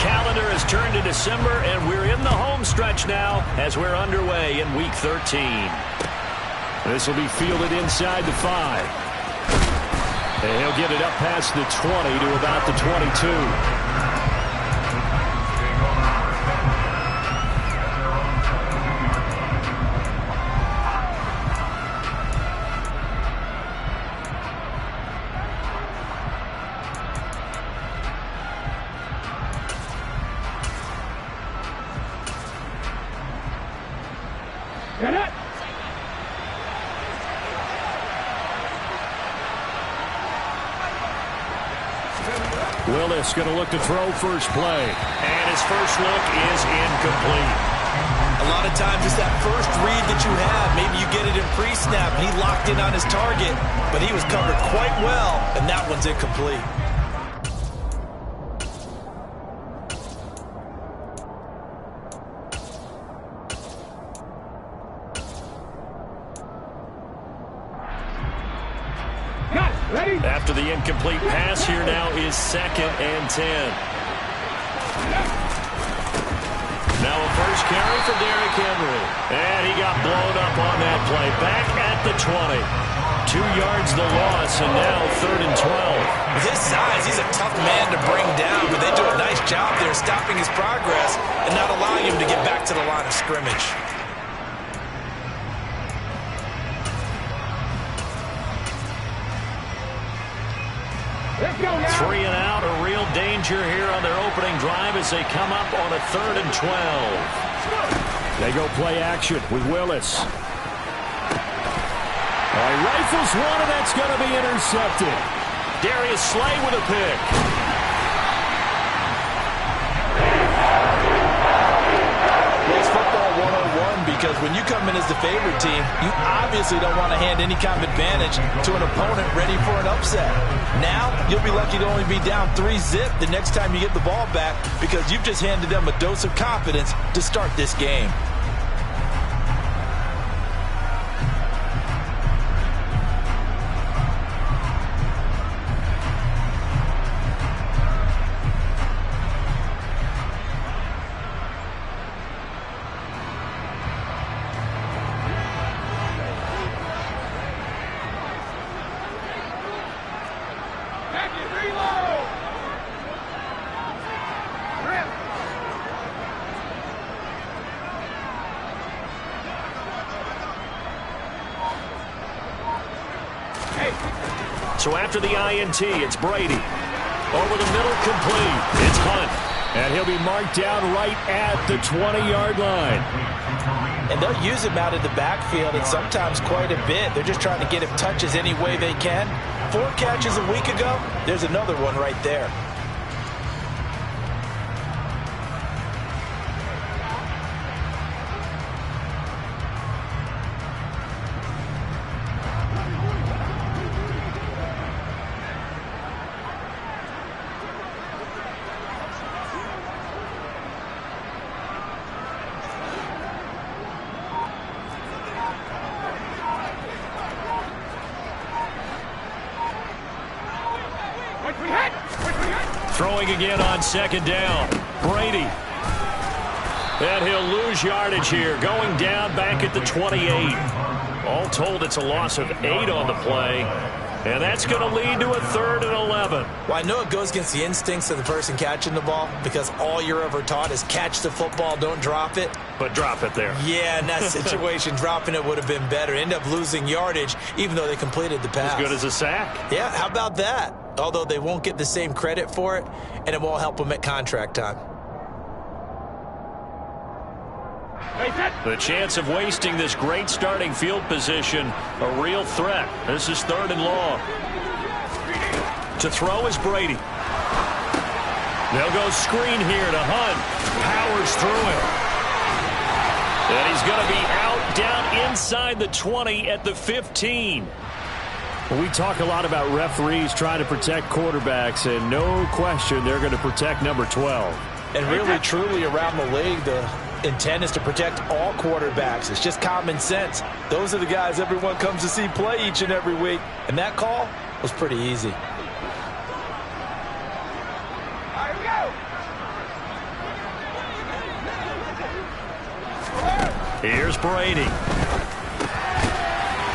calendar has turned to December, and we're in the home stretch now as we're underway in Week 13. This will be fielded inside the 5. And he'll get it up past the 20 to about the 22. Willis going to look to throw first play. And his first look is incomplete. A lot of times it's that first read that you have. Maybe you get it in pre-snap and he locked in on his target, but he was covered quite well, and that one's incomplete. After the incomplete pass, here now is 2nd and 10. Now a first carry for Derrick Henry. And he got blown up on that play. Back at the 20. 2 yards the loss, and now 3rd and 12. With his size, he's a tough man to bring down, but they do a nice job there stopping his progress and not allowing him to get back to the line of scrimmage. Three and out, a real danger here on their opening drive as they come up on a 3rd and 12. They go play action with Willis. Rifles one, and that's going to be intercepted. Darius Slay with a pick. It's football 101 because when you come in as the favorite team, you obviously don't want to hand any kind of advantage to an opponent ready for an upset. Now, you'll be lucky to only be down 3-zip the next time you get the ball back because you've just handed them a dose of confidence to start this game. So after the INT, it's Brady. Over the middle, complete. It's Hunt. And he'll be marked down right at the 20-yard line. And they'll use him out in the backfield, and sometimes quite a bit. They're just trying to get him touches any way they can. 4 catches a week ago. There's another one right there. Throwing again on 2nd down. Brady. And he'll lose yardage here. Going down back at the 28. All told, it's a loss of 8 on the play. And that's going to lead to a 3rd and 11. Well, I know it goes against the instincts of the person catching the ball because all you're ever taught is catch the football, don't drop it. But drop it there. Yeah, in that situation, dropping it would have been better. End up losing yardage, even though they completed the pass. As good as a sack. Yeah, how about that? Although they won't get the same credit for it, and it won't help them at contract time. The chance of wasting this great starting field position, a real threat. This is 3rd and long. To throw is Brady. They'll go screen here to Hunt. Powers through him. And he's going to be out down inside the 20 at the 15. We talk a lot about referees trying to protect quarterbacks, and no question they're going to protect number 12. And really, truly, around the league, the intent is to protect all quarterbacks. It's just common sense. Those are the guys everyone comes to see play each and every week. And that call was pretty easy. Here's Brady.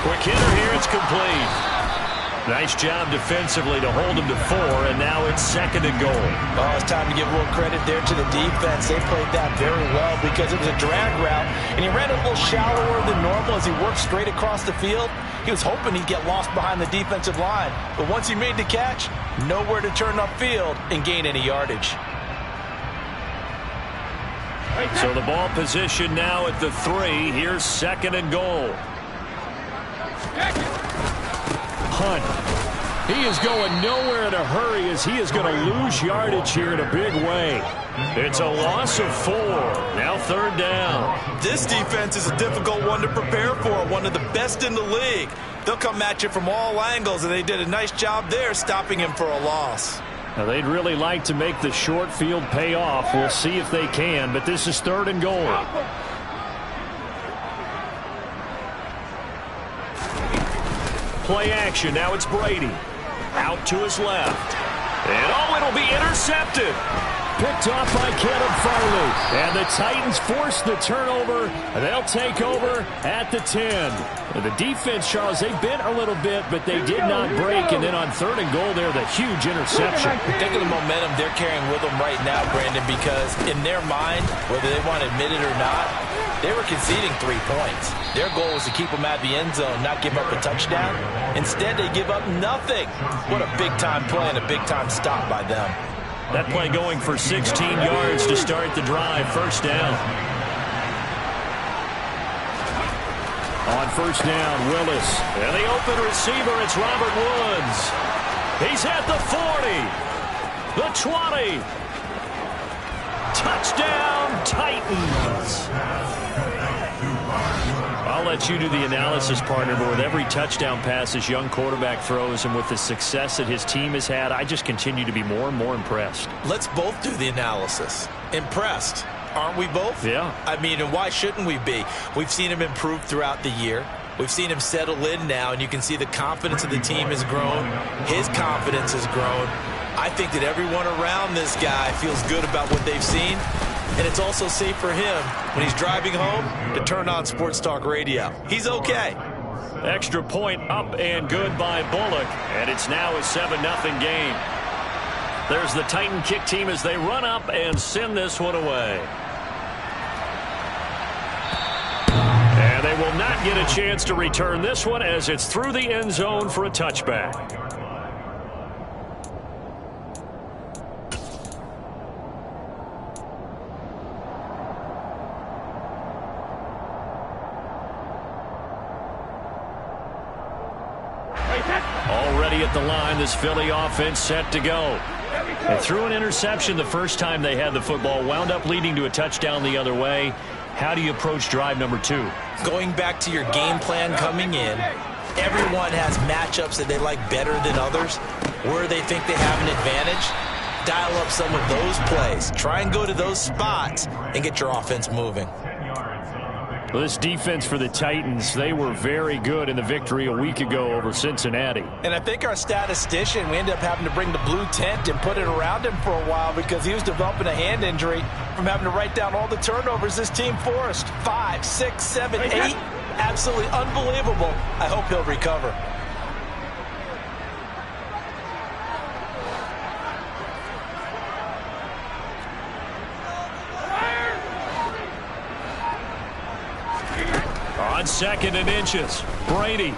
Quick hitter here. It's complete. Nice job defensively to hold him to 4, and now it's 2nd and goal. Oh, it's time to give a little credit there to the defense. They played that very well because it was a drag route, and he ran a little shallower than normal as he worked straight across the field. He was hoping he'd get lost behind the defensive line, but once he made the catch, nowhere to turn upfield and gain any yardage. So the ball position now at the 3. Here's 2nd and goal. Hunt. He is going nowhere in a hurry as he is going to lose yardage here in a big way. It's a loss of 4. Now 3rd down. This defense is a difficult one to prepare for, one of the best in the league. They'll come at you from all angles, and they did a nice job there stopping him for a loss. Now they'd really like to make the short field pay off. We'll see if they can, but this is 3rd and goal. Play action. Now it's Brady. Out to his left. And it'll be intercepted. Picked off by Caleb Farley. And the Titans force the turnover. They'll take over at the 10. The defense, Charles, they bent a little bit, but they did not break. And then on 3rd and goal there, the huge interception. Think of the momentum they're carrying with them right now, Brandon, because in their mind, whether they want to admit it or not, they were conceding 3 points. Their goal was to keep them out of the end zone, not give up a touchdown. Instead, they give up nothing. What a big-time play and a big-time stop by them. That play going for 16 yards to start the drive. 1st down. On 1st down, Willis. And the open receiver, it's Robert Woods. He's at the 40. The 20. Touchdown, Titans. I'll let you do the analysis, partner, but with every touchdown pass this young quarterback throws and with the success that his team has had, I just continue to be more and more impressed. Let's both do the analysis. Impressed. Aren't we both? Yeah. I mean, and why shouldn't we be? We've seen him improve throughout the year. We've seen him settle in now, and you can see the confidence of the team has grown. His confidence has grown. I think that everyone around this guy feels good about what they've seen, and it's also safe for him when he's driving home to turn on Sports Talk Radio. He's okay. Extra point up and good by Bullock, and it's now a 7-0 game. There's the Titan kick team as they run up and send this one away. And they will not get a chance to return this one as it's through the end zone for a touchback. Already at the line, this Philly offense set to go. They threw an interception the first time they had the football, wound up leading to a touchdown the other way. How do you approach drive number 2? Going back to your game plan coming in, everyone has matchups that they like better than others. Where they think they have an advantage, dial up some of those plays. Try and go to those spots and get your offense moving. Well, this defense for the Titans, they were very good in the victory a week ago over Cincinnati. And I think our statistician, we ended up having to bring the blue tent and put it around him for a while because he was developing a hand injury from having to write down all the turnovers this team forced. 5, 6, 7, 8. Absolutely unbelievable. I hope he'll recover. On 2nd and inches, Brady.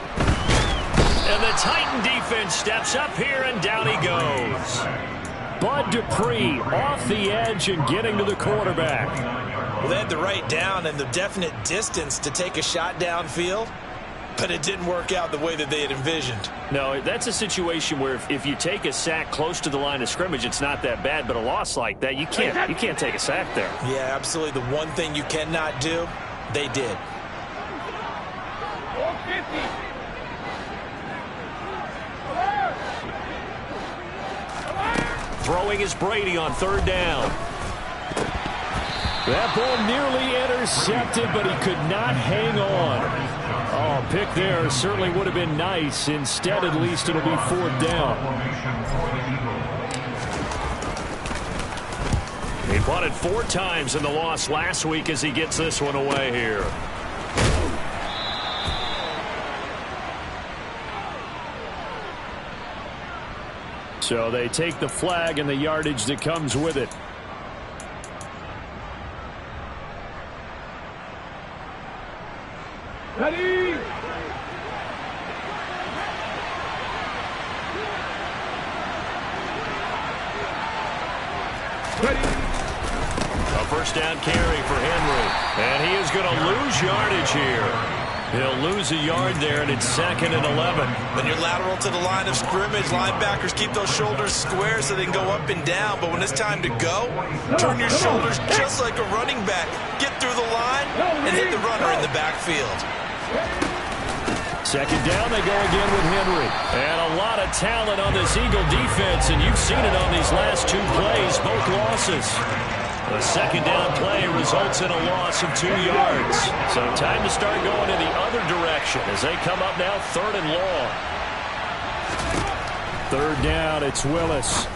And the Titan defense steps up here, and down he goes. Bud Dupree off the edge and getting to the quarterback. Well, they had the right down and the definite distance to take a shot downfield, but it didn't work out the way that they had envisioned. No, that's a situation where if you take a sack close to the line of scrimmage, it's not that bad, but a loss like that, you can't take a sack there. Yeah, absolutely. The one thing you cannot do, they did. Throwing is Brady on 3rd down. That ball nearly intercepted, but he could not hang on. Oh, pick there certainly would have been nice. Instead, at least it'll be 4th down. He punted 4 times in the loss last week as he gets this one away here. So they take the flag and the yardage that comes with it. Ready? A first down carry for Henry. And he is going to lose yardage here. He'll lose a yard there, and it's 2nd and 11. When you're lateral to the line of scrimmage, linebackers keep those shoulders square so they can go up and down. But when it's time to go, turn your shoulders just like a running back. Get through the line and hit the runner in the backfield. 2nd down, they go again with Henry. And a lot of talent on this Eagle defense, and you've seen it on these last 2 plays, both losses. The 2nd down play results in a loss of 2 yards. So time to start going in the other direction as they come up now 3rd and long. 3rd down, it's Willis.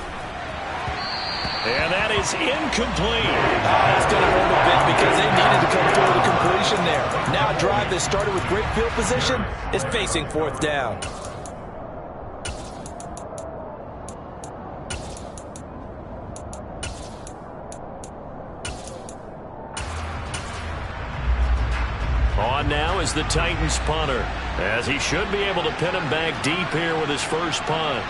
And that is incomplete. That's going to hurt a bit because they needed to come through with a completion there. Now a drive that started with great field position is facing 4th down. On now is the Titans punter, as he should be able to pin him back deep here with his first punt.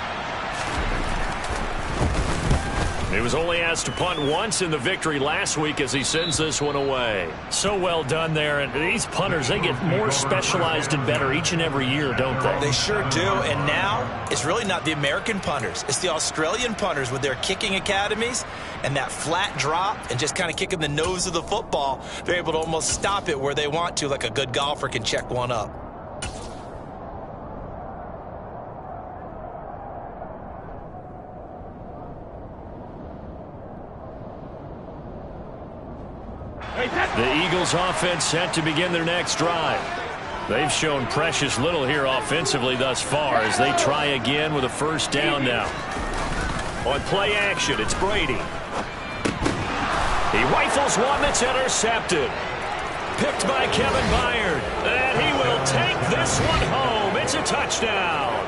He was only asked to punt once in the victory last week as he sends this one away. So well done there. And these punters, they get more specialized and better each and every year, don't they? They sure do. And now it's really not the American punters. It's the Australian punters with their kicking academies and that flat drop and just kind of kicking the nose of the football. They're able to almost stop it where they want to, like a good golfer can check one up. The Eagles offense set to begin their next drive. They've shown precious little here offensively thus far as they try again with a first down now. On play action, it's Brady. He rifles one that's intercepted. Picked by Kevin Byard. And he will take this one home. It's a touchdown.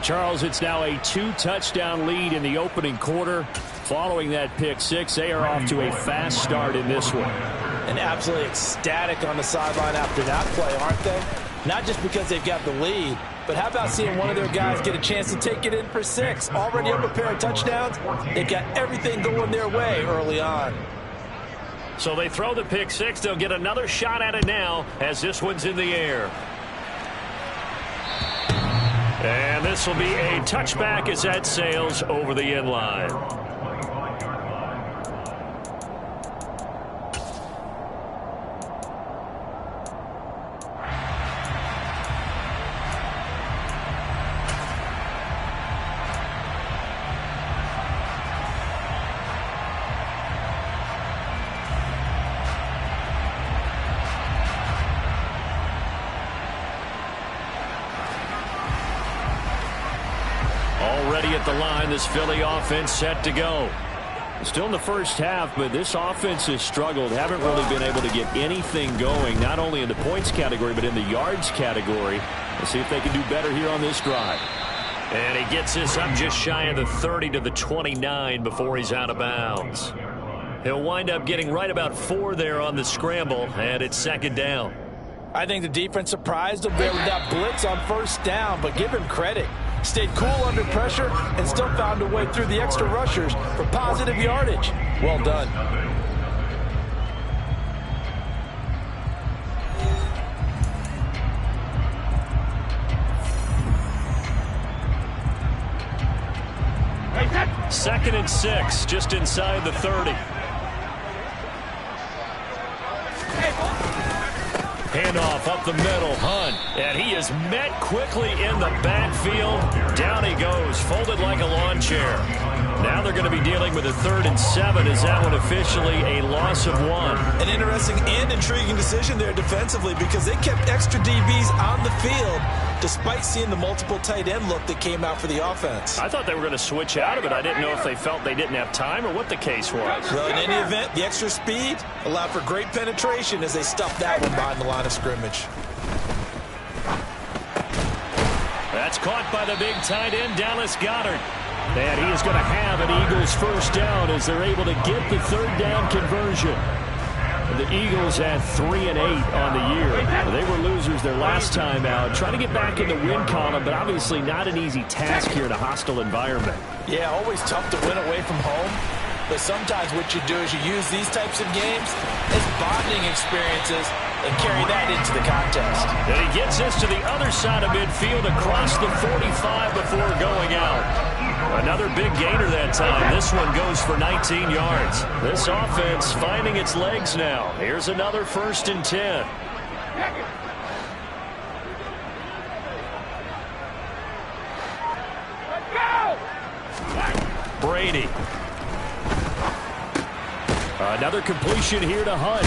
Charles, it's now a 2-touchdown lead in the opening quarter. Following that pick six, they are off to a fast start in this one. And absolutely ecstatic on the sideline after that play, aren't they? Not just because they've got the lead, but how about seeing one of their guys get a chance to take it in for 6? Already up a pair of touchdowns. They've got everything going their way early on. So they throw the pick six. They'll get another shot at it now as this one's in the air. And this will be a touchback as that sails over the end line. Already at the line, this Philly offense set to go. Still in the first half, but this offense has struggled. Haven't really been able to get anything going, not only in the points category, but in the yards category. Let's see if they can do better here on this drive. And he gets this up just shy of the 30 to the 29 before he's out of bounds. He'll wind up getting right about 4 there on the scramble, and it's second down. I think the defense surprised him there with that blitz on first down, but give him credit. Stayed cool under pressure and still found a way through the extra rushers for positive yardage. Well done. Second and 6, just inside the 30. Handoff up the middle, Hunt, and he is met quickly in the backfield. Down he goes, folded like a lawn chair. Now they're going to be dealing with a 3rd and 7. Is that one officially a loss of 1? An interesting and intriguing decision there defensively because they kept extra DBs on the field despite seeing the multiple tight end look that came out for the offense. I thought they were going to switch out of it. I didn't know if they felt they didn't have time or what the case was. Well, in any event, the extra speed allowed for great penetration as they stuffed that one behind the line of scrimmage. That That's caught by the big tight end, Dallas Goedert. And he is going to have an Eagles first down as they're able to get the third down conversion. The Eagles had 3 and 8 on the year. They were losers their last time out, trying to get back in the win column, but obviously not an easy task here in a hostile environment. Yeah, always tough to win away from home. But sometimes what you do is you use these types of games as bonding experiences and carry that into the contest. And he gets this to the other side of midfield across the 45 before going out. Another big gainer that time. This one goes for 19 yards. This offense finding its legs now. Here's another 1st and 10. Brady. Another completion here to Hunt.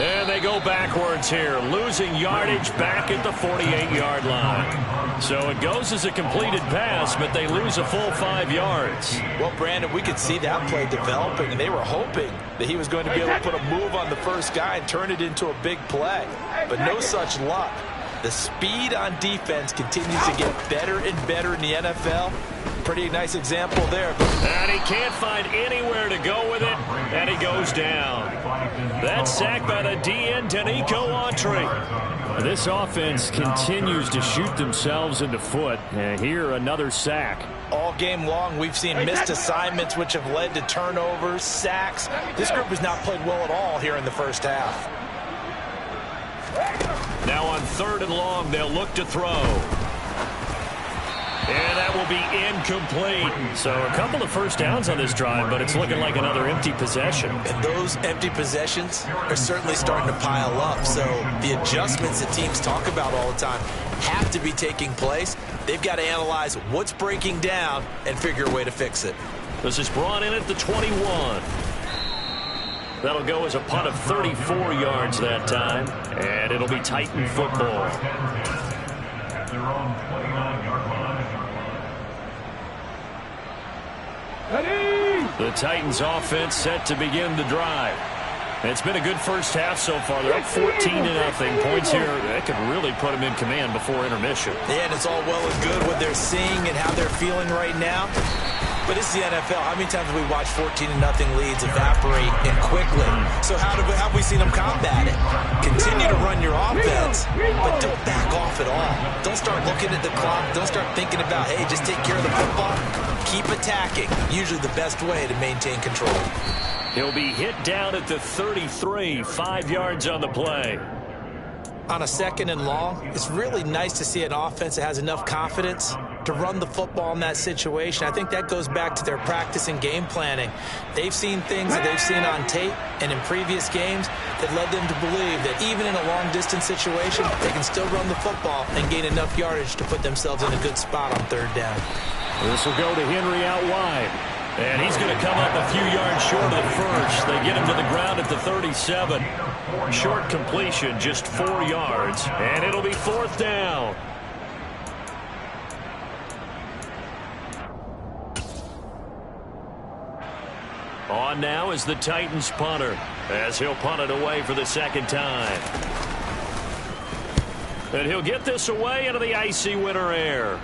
And they go backwards here, losing yardage back at the 48-yard line. So it goes as a completed pass, but they lose a full 5 yards. Well, Brandon, we could see that play developing, and they were hoping that he was going to be able to put a move on the first guy and turn it into a big play. But no such luck. The speed on defense continues to get better and better in the NFL. Pretty nice example there. And he can't find anywhere to go with it, and he goes down. That's sacked by the DN, Danico Autry. This offense continues to shoot themselves in the foot. And here, another sack. All game long, we've seen missed assignments, which have led to turnovers, sacks. This group has not played well at all here in the first half. Now on 3rd and long, they'll look to throw. And that will be incomplete. So a couple of first downs on this drive, but it's looking like another empty possession. And those empty possessions are certainly starting to pile up. So the adjustments that teams talk about all the time have to be taking place. They've got to analyze what's breaking down and figure a way to fix it. This is brought in at the 21. That'll go as a punt of 34 yards that time. And it'll be Titan football. The Titans offense set to begin the drive. It's been a good first half so far. They're up 14-0. Points here that could really put them in command before intermission. Yeah, and it's all well and good what they're seeing and how they're feeling right now. But it's the NFL. How many times have we watched 14-0 leads evaporate and quickly? So how have we seen them combat it? Continue to run your offense, but don't back off at all. Don't start looking at the clock. Don't start thinking about, hey, just take care of the football. Keep attacking. Usually the best way to maintain control. He'll be hit down at the 33, 5 yards on the play. On a 2nd and long, it's really nice to see an offense that has enough confidence to run the football in that situation. I think that goes back to their practice and game planning. They've seen things that they've seen on tape and in previous games that led them to believe that even in a long-distance situation, they can still run the football and gain enough yardage to put themselves in a good spot on 3rd down. This will go to Henry out wide. And he's going to come up a few yards short of the first. They get him to the ground at the 37. Short completion, just 4 yards. And it'll be 4th down. On now is the Titans punter, as he'll punt it away for the 2nd time. And he'll get this away into the icy winter air.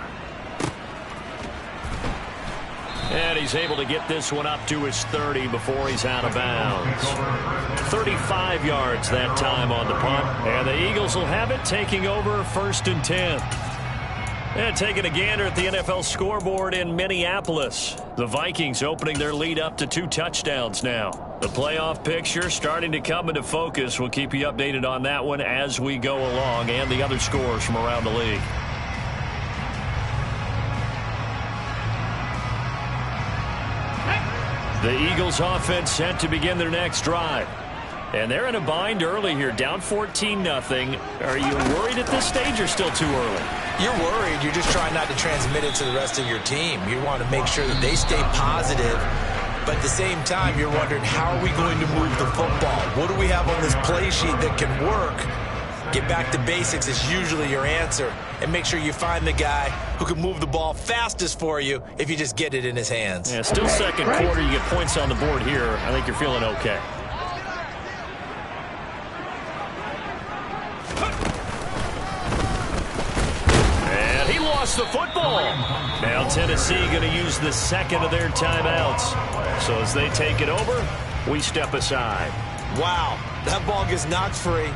And he's able to get this one up to his 30 before he's out of bounds. 35 yards that time on the punt. And the Eagles will have it, taking over 1st and 10. And taking a gander at the NFL scoreboard in Minneapolis. The Vikings opening their lead up to 2 touchdowns now. The playoff picture starting to come into focus. We'll keep you updated on that one as we go along, and the other scores from around the league. The Eagles offense set to begin their next drive. And they're in a bind early here, down 14-0. Are you worried at this stage or still too early? You're worried. You're just trying not to transmit it to the rest of your team. You want to make sure that they stay positive. But at the same time, you're wondering, how are we going to move the football? What do we have on this play sheet that can work? Get back to basics is usually your answer. And make sure you find the guy who can move the ball fastest for you if you just get it in his hands. Yeah, still 2nd quarter. You get points on the board here. I think you're feeling okay. And he Now Tennessee going to use the second of their timeouts. So as they take it over, we step aside. Wow, that ball gets knocked free,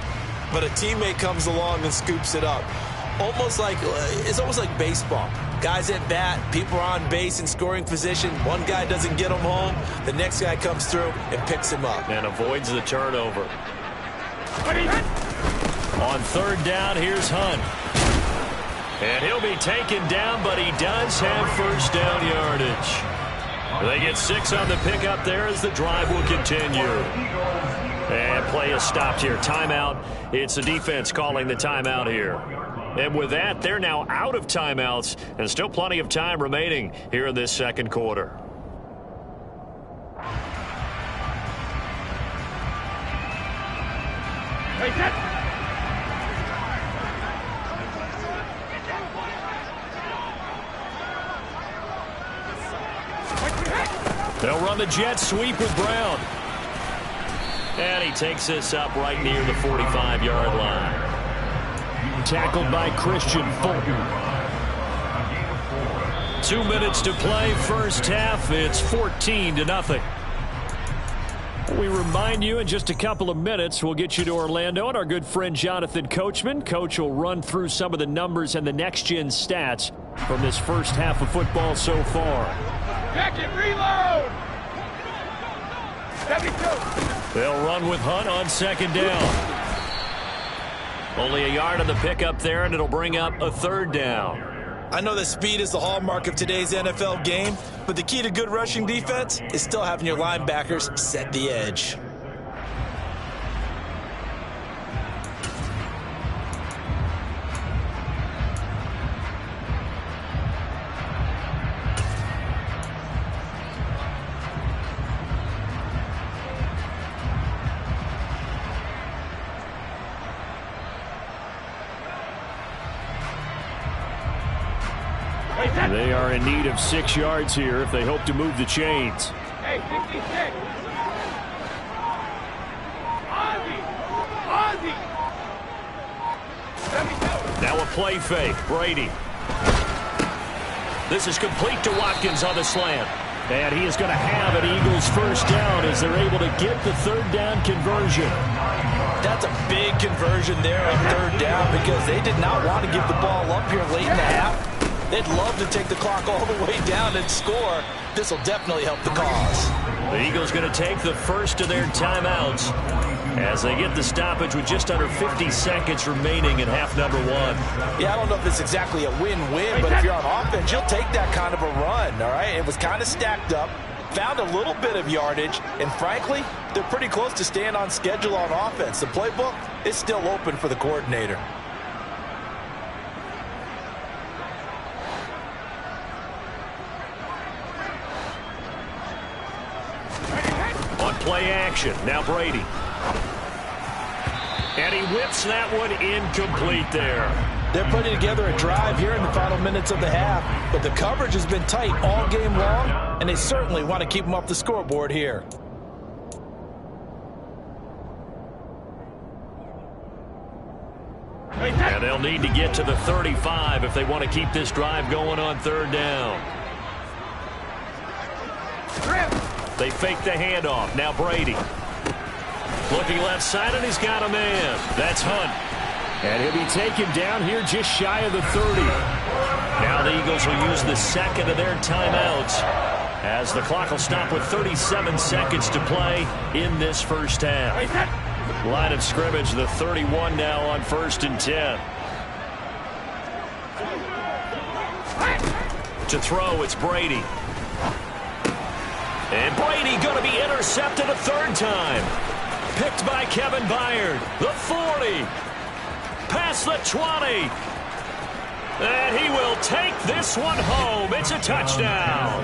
but a teammate comes along and scoops it up. It's almost like baseball. Guys at bat, people are on base in scoring position. One guy doesn't get him home. The next guy comes through and picks him up. And avoids the turnover. On third down, here's Hunt. And he'll be taken down, but he does have first down yardage. They get 6 on the pickup there as the drive will continue. And play is stopped here. Timeout. It's the defense calling the timeout here. And with that, they're now out of timeouts and still plenty of time remaining here in this second quarter. They'll run the jet sweep with Brown. And he takes this up right near the 45-yard line. Tackled by Christian Fulton. 2 minutes to play, first half. It's 14-0. We remind you in just a couple of minutes, we'll get you to Orlando and our good friend Jonathan Coachman. Coach will run through some of the numbers and the next-gen stats from this first half of football so far. Jacket, reload! 72. They'll run with Hunt on second down. Only a yard on the pickup there, and it'll bring up a third down. I know that speed is the hallmark of today's NFL game, but the key to good rushing defense is still having your linebackers set the edge. They are in need of 6 yards here if they hope to move the chains. Hey, 66. Ozzie. 72. Now a play fake. Brady. This is complete to Watkins on the slant. And he is going to have an Eagles first down as they're able to get the third down conversion. That's a big conversion there on third down because they did not want to give the ball up here late in the half. They'd love to take the clock all the way down and score. This will definitely help the cause. The Eagles going to take the first of their timeouts as they get the stoppage with just under 50 seconds remaining in half number 1. Yeah, I don't know if it's exactly a win-win, but if you're on offense, you'll take that kind of a run, all right? It was kind of stacked up, found a little bit of yardage, and frankly, they're pretty close to staying on schedule on offense. The playbook is still open for the coordinator. Play action. Now Brady. And he whips that one incomplete there. They're putting together a drive here in the final minutes of the half, but the coverage has been tight all game long, and they certainly want to keep them off the scoreboard here. And they'll need to get to the 35 if they want to keep this drive going on third down. They fake the handoff. Now Brady. Looking left side, and he's got a man. That's Hunt. And he'll be taken down here just shy of the 30. Now the Eagles will use the second of their timeouts as the clock will stop with 37 seconds to play in this first half. Line of scrimmage, the 31 now on 1st and 10. To throw, it's Brady. And Brady going to be intercepted a third time. Picked by Kevin Byard. The 40. Past the 20. And he will take this one home. It's a touchdown.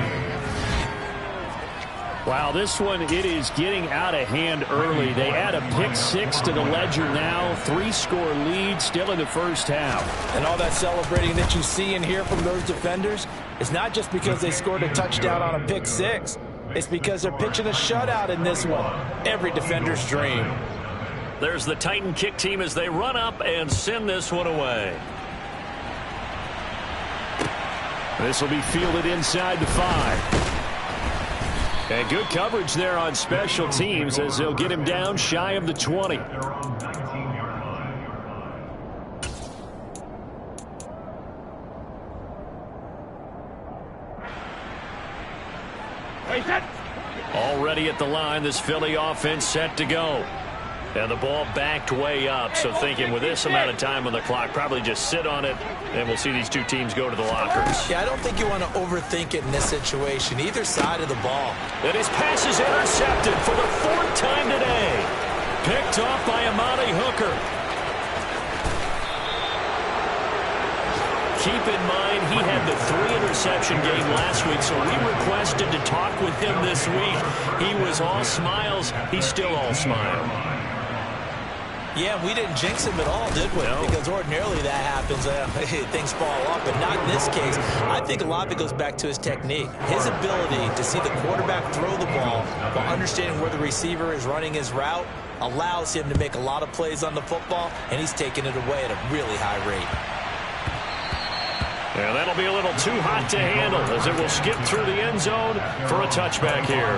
Wow, this one, it is getting out of hand early. They add a pick 6 to the ledger now. 3-score lead still in the first half. And all that celebrating that you see and hear from those defenders is not just because they scored a touchdown on a pick 6. It's because they're pitching a shutout in this one. Every defender's dream. There's the Titan kick team as they run up and send this one away. This will be fielded inside the 5. And good coverage there on special teams as they'll get him down shy of the 20. Already at the line, this Philly offense set to go. And the ball backed way up, so thinking with this amount of time on the clock, probably just sit on it, and we'll see these two teams go to the lockers. Yeah, I don't think you want to overthink it in this situation, either side of the ball. And his pass is intercepted for the 4th time today. Picked off by Amani Hooker. Keep in mind, he had the 3-interception game last week, so we requested to talk with him this week. He was all smiles. He's still all smile. Yeah, we didn't jinx him at all, did we? No. Because ordinarily that happens. Things fall off, but not in this case. I think a lot of it goes back to his technique. His ability to see the quarterback throw the ball while understanding where the receiver is running his route allows him to make a lot of plays on the football, and he's taking it away at a really high rate. And that'll be a little too hot to handle as it will skip through the end zone for a touchback here.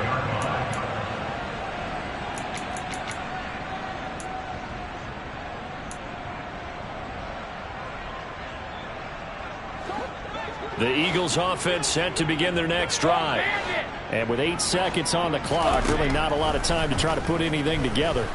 The Eagles offense set to begin their next drive. And with 8 seconds on the clock, really not a lot of time to try to put anything together.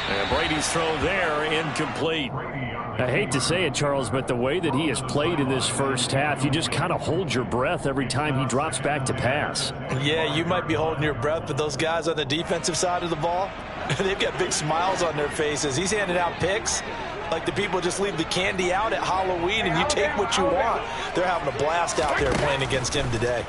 And Brady's throw there, incomplete. I hate to say it, Charles, but the way that he has played in this first half, you just kind of hold your breath every time he drops back to pass. Yeah, you might be holding your breath, but those guys on the defensive side of the ball, they've got big smiles on their faces. He's handing out picks like the people just leave the candy out at Halloween and you take what you want. They're having a blast out there playing against him today.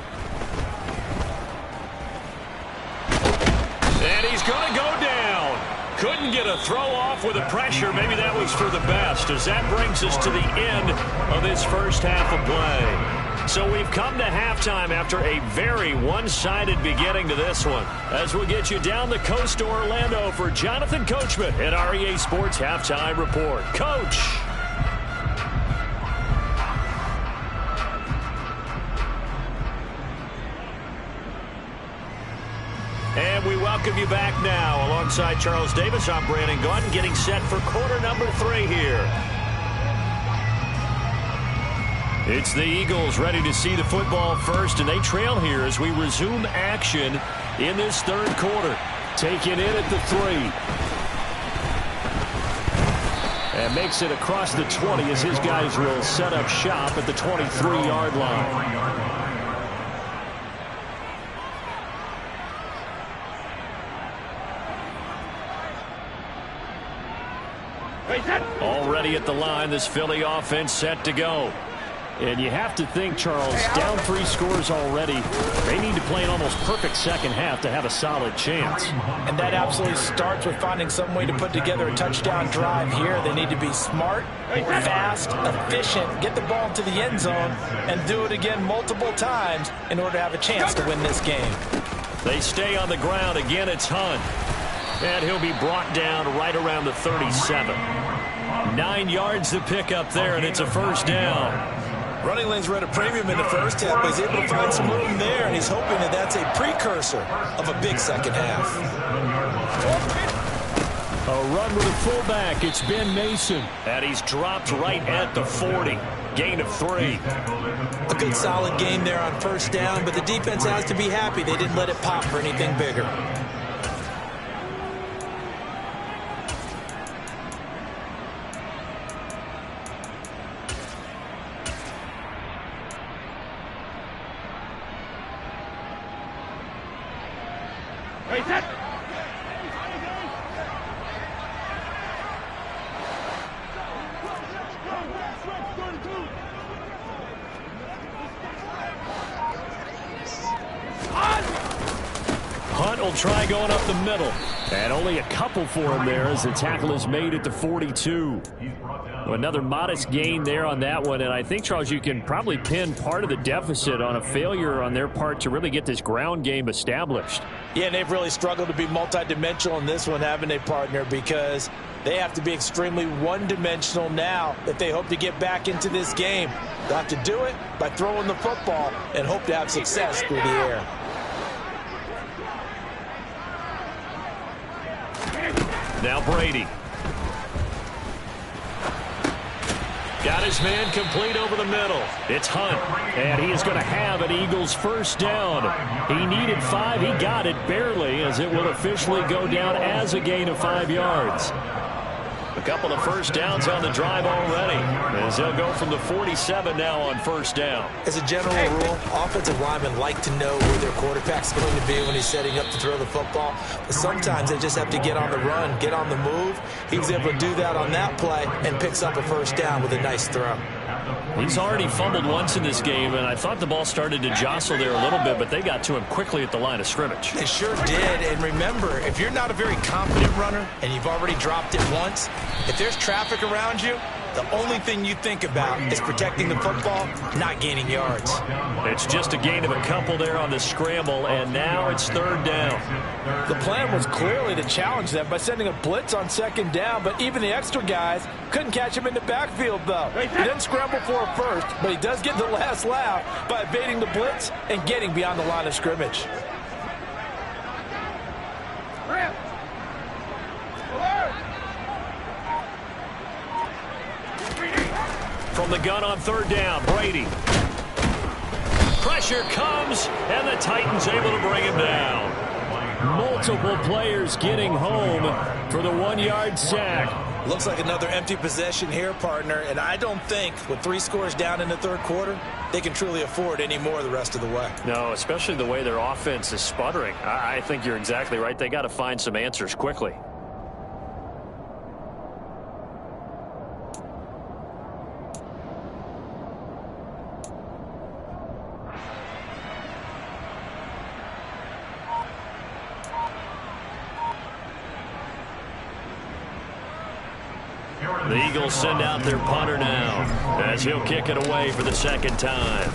And he's going to go down. Couldn't get a throw off with the pressure. Maybe that was for the best, as that brings us to the end of this first half of play. So we've come to halftime after a very one-sided beginning to this one. As we get you down the coast to Orlando for Jonathan Coachman at REA Sports Halftime Report. Coach. And we welcome you back now. Alongside Charles Davis, I'm Brandon Gaudin, getting set for quarter number 3 here. It's the Eagles ready to see the football first, and they trail here as we resume action in this third quarter. Taking it at the 3. And makes it across the 20 as his guys will set up shop at the 23-yard line. Already at the line, this Philly offense set to go. And you have to think, Charles, down 3 scores already. They need to play an almost perfect second half to have a solid chance. And that absolutely starts with finding some way to put together a touchdown drive here. They need to be smart, fast, efficient, get the ball into the end zone, and do it again multiple times in order to have a chance to win this game. They stay on the ground. Again, it's Hunt. And he'll be brought down right around the 37. 9 yards to pick up there, and it's a first down. Running lanes were at a premium in the first half, but he's able to find some room there, and he's hoping that that's a precursor of a big second half. A run with a fullback. It's Ben Mason. And he's dropped right at the 40. Gain of 3. A good solid game there on first down, but the defense has to be happy they didn't let it pop for anything bigger. Hunt will try going up the middle. And only a couple for him there as the tackle is made at the 42. Another modest gain there on that one. And I think, Charles, you can probably pin part of the deficit on a failure on their part to really get this ground game established. Yeah, and they've really struggled to be multidimensional in this one, haven't they, partner? Because They have to be extremely one-dimensional now if they hope to get back into this game. They'll have to do it by throwing the football and hope to have success through the air. Now Brady. Got his man complete over the middle. It's Hunt. And he is going to have an Eagles first down. He needed 5. He got it barely, as it will officially go down as a gain of 5 yards. A couple of first downs on the drive already, as they'll go from the 47 now on first down. As a general rule, offensive linemen like to know where their quarterback's going to be when he's setting up to throw the football. But sometimes they just have to get on the run, get on the move. He was able to do that on that play and picks up a first down with a nice throw. He's already fumbled once in this game, and I thought the ball started to jostle there a little bit, but they got to him quickly at the line of scrimmage. They sure did, and remember, if you're not a very confident runner and you've already dropped it once, if there's traffic around you, the only thing you think about is protecting the football, not gaining yards. It's just a gain of a couple there on the scramble, and now it's third down. The plan was clearly to challenge them by sending a blitz on second down, but even the extra guys couldn't catch him in the backfield, though. He didn't scramble for a first, but he does get the last laugh by evading the blitz and getting beyond the line of scrimmage. From the gun on third down, Brady. Pressure comes, and the Titans able to bring him down. Multiple players getting home for the 1-yard sack. Looks like another empty possession here, partner, and I don't think with 3 scores down in the third quarter, they can truly afford any more the rest of the way. No, especially the way their offense is sputtering. I think you're exactly right. They got to find some answers quickly. The Eagles send out their punter now, as he'll kick it away for the second time.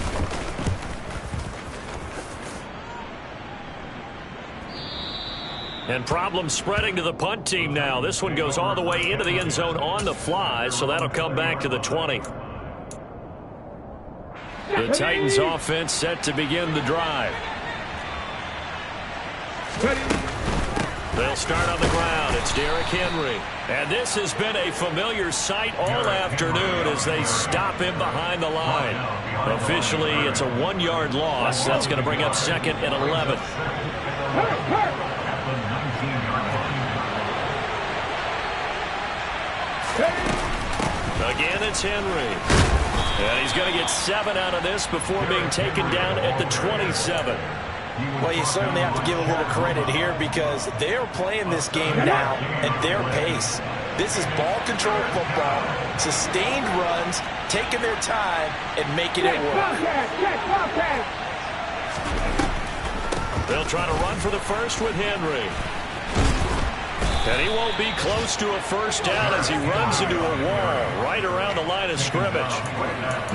And problems spreading to the punt team now. This one goes all the way into the end zone on the fly, so that'll come back to the 20. The Titans offense set to begin the drive. They'll start on the ground. It's Derrick Henry. And this has been a familiar sight all afternoon as they stop him behind the line. Officially, it's a 1-yard loss. That's going to bring up second and 11. Again, it's Henry. And he's going to get 7 out of this before being taken down at the 27. Well, you certainly have to give a little credit here because they're playing this game now at their pace. This is ball control football, sustained runs, taking their time, and making it work. They'll try to run for the first with Henry. And he won't be close to a first down as he runs into a wall right around the line of scrimmage.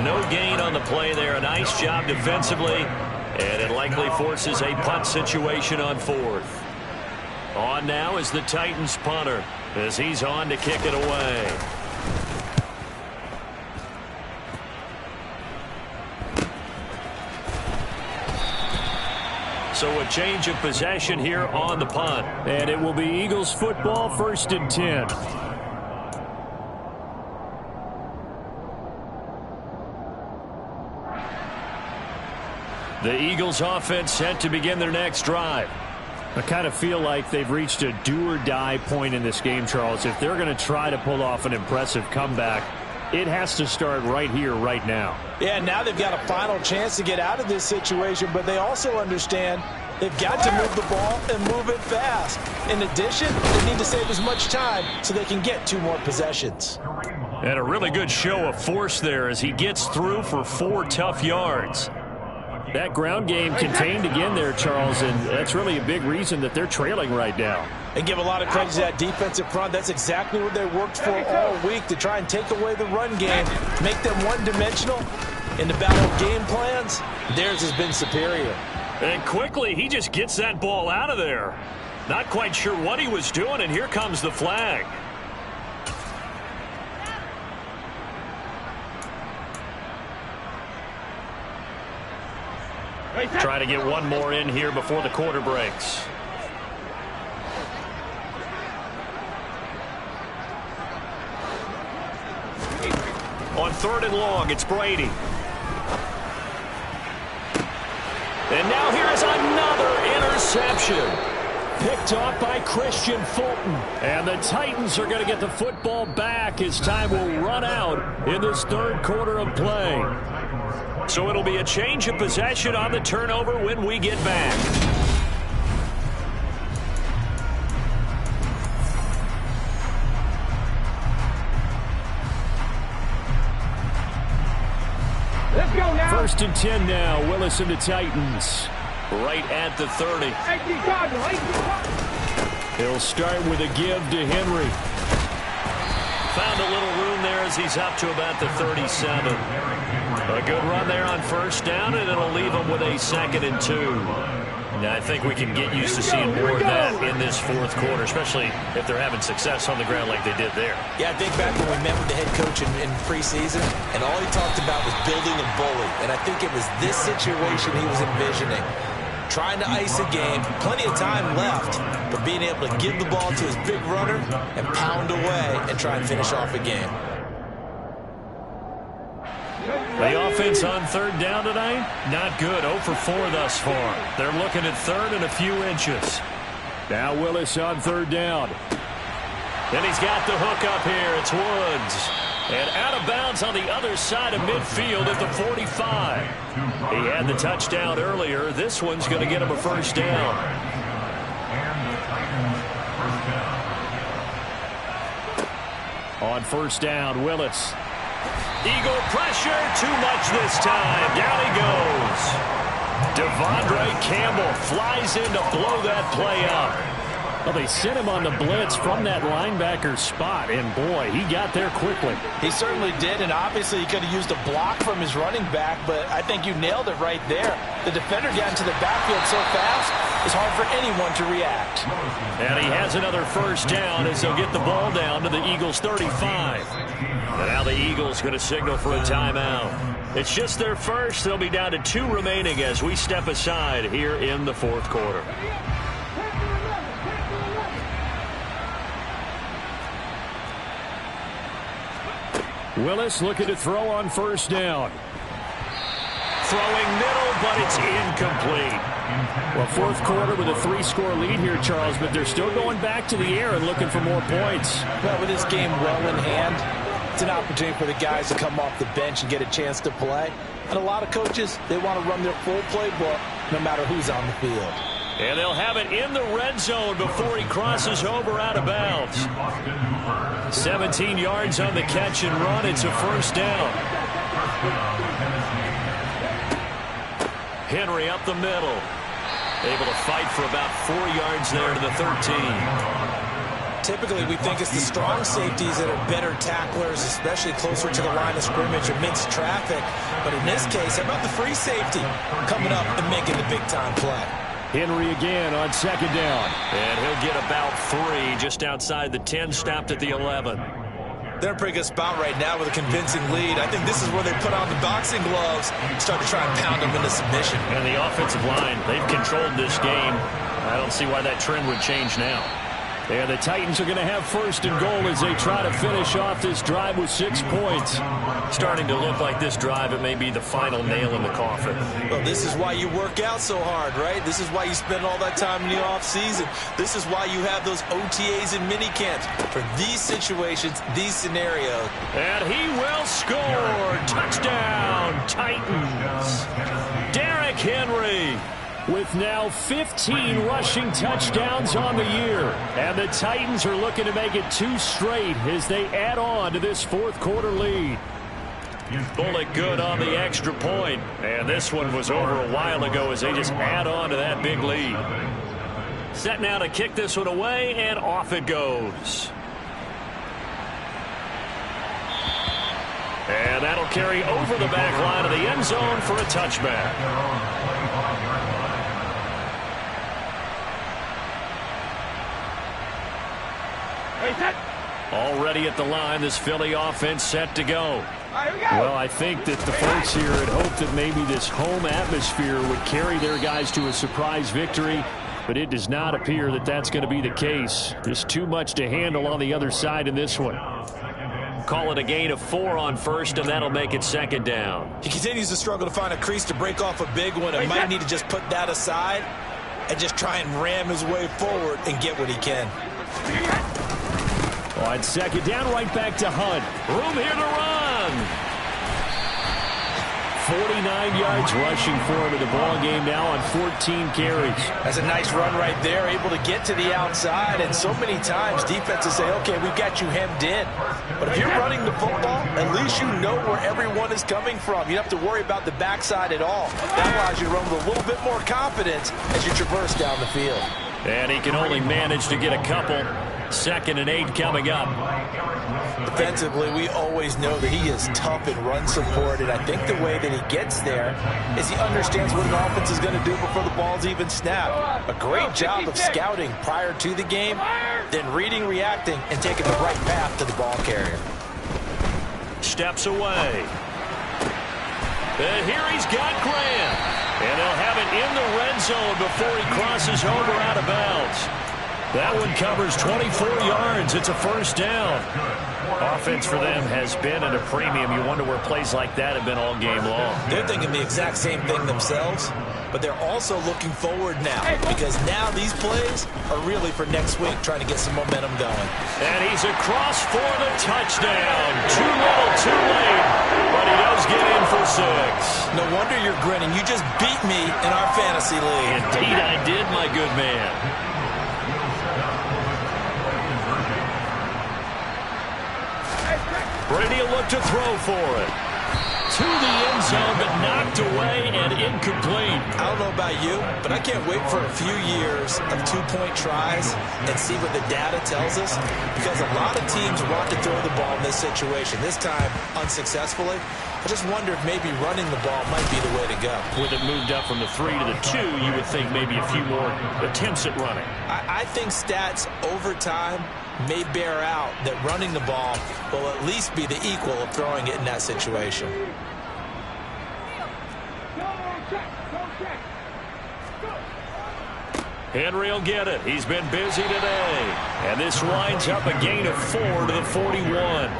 No gain on the play there. A nice job defensively. And it likely forces a punt situation on fourth. On now is the Titans punter as he's on to kick it away. So a change of possession here on the punt. And it will be Eagles football, 1st and 10. The Eagles offense set to begin their next drive. I kind of feel like they've reached a do-or-die point in this game, Charles. If they're going to try to pull off an impressive comeback, it has to start right here, right now. Yeah, now they've got a final chance to get out of this situation, but they also understand they've got to move the ball and move it fast. In addition, they need to save as much time so they can get 2 more possessions. And a really good show of force there as he gets through for 4 tough yards. That ground game contained again there, Charles, and that's really a big reason that they're trailing right now. And give a lot of credit to that defensive front. That's exactly what they worked for all week, to try and take away the run game, make them one-dimensional. In the battle of game plans, theirs has been superior. And quickly, he just gets that ball out of there. Not quite sure what he was doing, and here comes the flag. Trying to get one more in here before the quarter breaks. On 3rd and long, it's Brady. And now here's another interception. Picked off by Christian Fulton. And the Titans are going to get the football back as time will run out in this 3rd quarter of play. So it'll be a change of possession on the turnover when we get back. Let's go now. 1st and 10 now. Willis and the Titans. Right at the 30. He'll start with a give to Henry. Found a little room there as he's up to about the 37. A good run there on 1st down, and it'll leave him with a 2nd and 2. Now, I think we can get used to seeing more of that in this 4th quarter, especially if they're having success on the ground like they did there. Yeah, I think back when we met with the head coach in preseason, and all he talked about was building a bully. And I think it was this situation he was envisioning. Trying to ice a game, plenty of time left, but being able to give the ball to his big runner and pound away and try and finish off a game. The offense on 3rd down tonight, not good. 0 for 4 thus far. They're looking at 3rd and a few inches. Now Willis on 3rd down. And he's got the hook up here. It's Woods. And out of bounds on the other side of midfield at the 45. He had the touchdown earlier. This one's going to get him a 1st down. On 1st down, Willis. Eagle pressure, too much this time. Down he goes. Devondre Campbell flies in to blow that play up. Well, they sent him on the blitz from that linebacker spot, and boy, he got there quickly. He certainly did, and obviously he could have used a block from his running back, but I think you nailed it right there. The defender got into the backfield so fast, it's hard for anyone to react. And he has another 1st down as they'll get the ball down to the Eagles' 35. And now the Eagles going to signal for a timeout. It's just their first. They'll be down to 2 remaining as we step aside here in the 4th quarter. Willis looking to throw on 1st down. Throwing middle, but it's incomplete. Well, 4th quarter with a 3-score lead here, Charles, but they're still going back to the air and looking for more points. Well, with this game well in hand, it's an opportunity for the guys to come off the bench and get a chance to play. And a lot of coaches, they want to run their full playbook no matter who's on the field. And they'll have it in the red zone before he crosses over out of bounds. 17 yards on the catch and run. It's a 1st down. Henry up the middle. Able to fight for about 4 yards there to the 13. Typically, we think it's the strong safeties that are better tacklers, especially closer to the line of scrimmage amidst traffic. But in this case, how about the free safety coming up and making the big-time play? Henry again on 2nd down. And he'll get about 3 just outside the 10, stopped at the 11. They're in a pretty good spot right now with a convincing lead. I think this is where they put on the boxing gloves and start to try and pound them into submission. And the offensive line, they've controlled this game. I don't see why that trend would change now. And the Titans are going to have 1st and goal as they try to finish off this drive with 6 points. Starting to look like this drive, it may be the final nail in the coffin. Well, this is why you work out so hard, right? This is why you spend all that time in the offseason. This is why you have those OTAs and mini camps for these situations, these scenarios. And he will score. Touchdown, Titans. Derrick Henry with now 15 rushing touchdowns on the year. And the Titans are looking to make it 2 straight as they add on to this 4th quarter lead. Bullock good on the extra point. And this one was over a while ago as they just add on to that big lead. Set now to kick this one away, and off it goes. And that'll carry over the back line of the end zone for a touchback. Already at the line, this Philly offense set to go. Well, I think that the folks here had hoped that maybe this home atmosphere would carry their guys to a surprise victory, but it does not appear that that's going to be the case. Just too much to handle on the other side in this one. Call it a gain of 4 on first, and that'll make it second down. He continues to struggle to find a crease to break off a big one and might need to just put that aside and just try and ram his way forward and get what he can. On second down, right back to Hunt. Room here to run. 49 yards rushing for him in the ball game now on 14 carries. That's a nice run right there, able to get to the outside. And so many times defenses say, okay, we've got you hemmed in. But if you're running the football, at least you know where everyone is coming from. You don't have to worry about the backside at all. That allows you to run with a little bit more confidence as you traverse down the field. And he can only manage to get a couple. 2nd and 8 coming up. Defensively, we always know that he is tough in run support, and I think the way that he gets there is he understands what an offense is going to do before the ball's even snapped. A great job of scouting prior to the game, then reading, reacting, and taking the right path to the ball carrier. Steps away. And here he's got Grant. And they'll have it in the red zone before he crosses over out of bounds. That one covers 24 yards. It's a first down. Offense for them has been at a premium. You wonder where plays like that have been all game long. They're thinking the exact same thing themselves, but they're also looking forward now because now these plays are really for next week, trying to get some momentum going. And he's across for the touchdown. Too little, too late, but he does get in for 6. No wonder you're grinning. You just beat me in our fantasy league. Indeed I did, my good man. Brady will look to throw for it. To the end zone, but knocked away and incomplete. I don't know about you, but I can't wait for a few years of 2-point tries and see what the data tells us, because a lot of teams want to throw the ball in this situation, this time unsuccessfully. I just wonder if maybe running the ball might be the way to go. With it moved up from the 3 to the 2, you would think maybe a few more attempts at running. I think stats over time may bear out that running the ball will at least be the equal of throwing it in that situation. Henry will get it. He's been busy today. And this winds up a gain of 4 to the 41.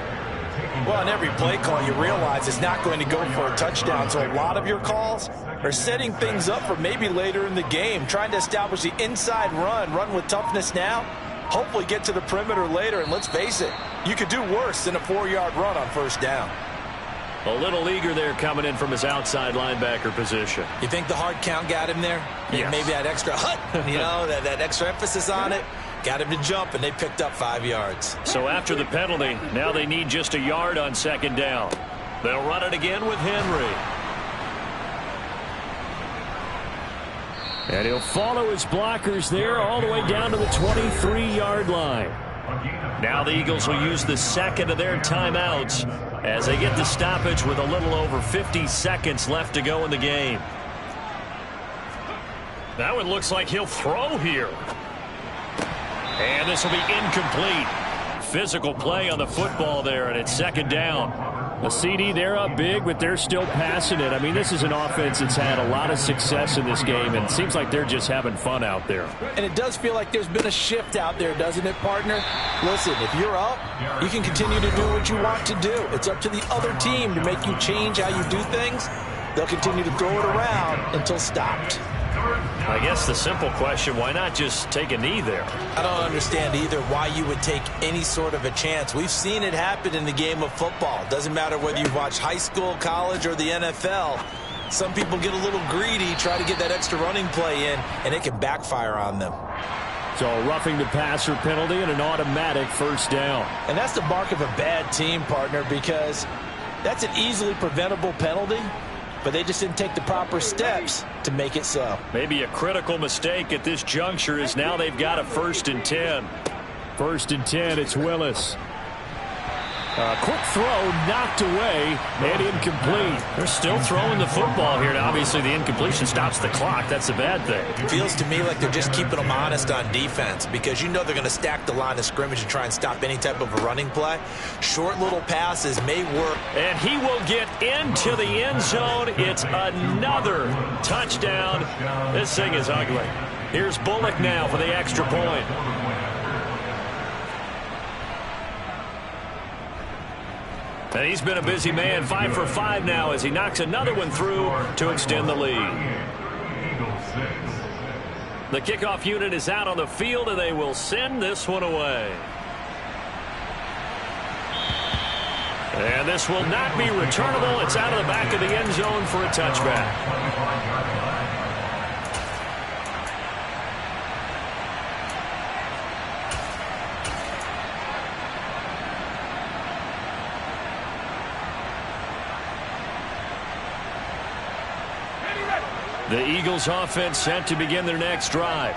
Well, in every play call, you realize it's not going to go for a touchdown. So a lot of your calls are setting things up for maybe later in the game, trying to establish the inside run with toughness now, hopefully get to the perimeter later. And let's face it, you could do worse than a 4-yard run on first down. A little eager there coming in from his outside linebacker position. You think the hard count got him there? Yes. Maybe that extra that extra emphasis on it got him to jump, and they picked up 5 yards. So after the penalty, now they need just a yard on second down. They'll run it again with Henry. And he'll follow his blockers there all the way down to the 23-yard line. Now the Eagles will use the second of their timeouts as they get the stoppage with a little over 50 seconds left to go in the game. That one looks like he'll throw here. And this will be incomplete. Physical play on the football there, and it's second down. A CD, they're up big, but they're still passing it. I mean, this is an offense that's had a lot of success in this game, and it seems like they're just having fun out there. And it does feel like there's been a shift out there, doesn't it, partner? Listen, if you're up, you can continue to do what you want to do. It's up to the other team to make you change how you do things. They'll continue to throw it around until stopped. I guess the simple question, why not just take a knee there? I don't understand either why you would take any sort of a chance. We've seen it happen in the game of football. Doesn't matter whether you've watched high school, college, or the NFL. Some people get a little greedy, try to get that extra running play in, and it can backfire on them. So roughing the passer penalty and an automatic first down. And that's the mark of a bad team, partner, because that's an easily preventable penalty, but they just didn't take the proper steps to make it so. Maybe a critical mistake at this juncture is now they've got a 1st and 10. 1st and 10, it's Willis. Quick throw, knocked away, and incomplete. They're still throwing the football here. Now, obviously, the incompletion stops the clock. That's a bad thing. Feels to me like they're just keeping them honest on defense because you know they're going to stack the line of scrimmage and try and stop any type of a running play. Short little passes may work. And he will get into the end zone. It's another touchdown. This thing is ugly. Here's Bullock now for the extra point. And he's been a busy man, 5 for 5 now as he knocks another one through to extend the lead. The kickoff unit is out on the field, and they will send this one away. And this will not be returnable. It's out of the back of the end zone for a touchback. The Eagles offense set to begin their next drive.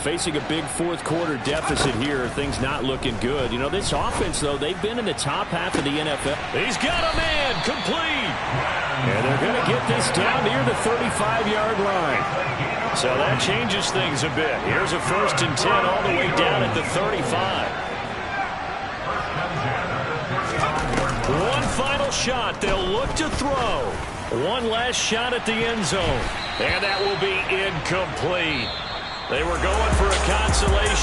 Facing a big fourth quarter deficit here, things not looking good. You know, this offense, though, they've been in the top half of the NFL. He's got a man, complete. And they're going to get this down near the 35-yard line. So that changes things a bit. Here's a 1st and 10 all the way down at the 35. One final shot. They'll look to throw. One last shot at the end zone. And that will be incomplete. They were going for a consolation.